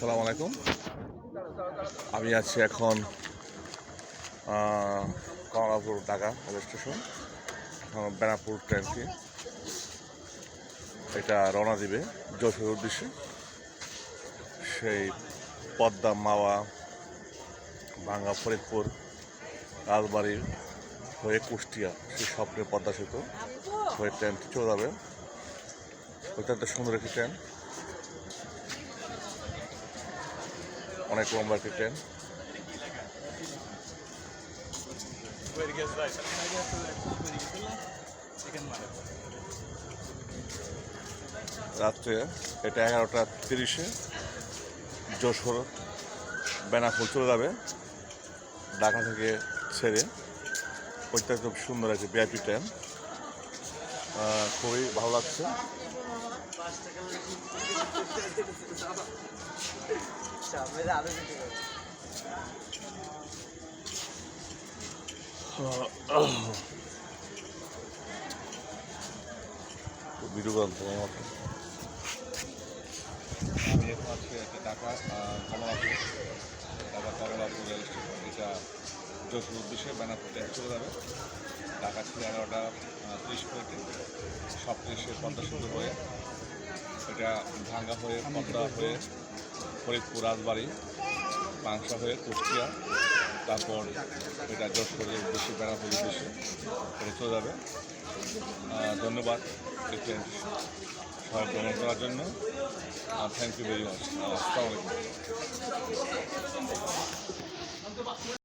আসসালামু আলাইকুম। আমি আছি এখন কমলাপুর ঢাকা রেল স্টেশন। এখন বেনাপুর ট্রেনটি এটা রওনা দিবে যশোর উদ্দেশ্যে। সেই পদ্মা, মাওয়া, ভাঙ্গা, ফরিদপুর, রাজবাড়ি হয়ে কুষ্টিয়া, সেই স্বপ্নের পদ্মা সেতু হয়ে ট্রেনটি চলে যাবে। অত্যন্ত সুন্দর একটি ট্রেন, অনেক লম্বা একটি ট্রেন। রাত্রে এটা 11:30 যশোর বেনাপোল চলে যাবে ঢাকা থেকে ছেড়ে। অত্যন্ত সুন্দর একটি ভিআইপি ট্রেন, খুবই ভালো লাগছে। ভিডিও করতে আমি এখন আছি ঢাকা কমলাপুর রেল স্টেশন। এটা যশোর উদ্দেশ্যে বেনাপুর ট্রেন চলে যাবে। ঢাকা ছিল 11:30 স্বপ্নে পদ্মা সেতু হয়ে এটা ভাঙ্গা হয়ে পদ্মা হয়ে ফরিদপুর, রাজবাড়ি, পাংশা হয়ে কুষ্টিয়া, তারপর এটা যশোরের উদ্দেশ্যে বেনাপুর উদ্দেশ্যে এটা চলে যাবে। ধন্যবাদ এই ট্রেন সবাই ভ্রমণ করার জন্য। Thank you very much. আসসালামু আলাইকুম।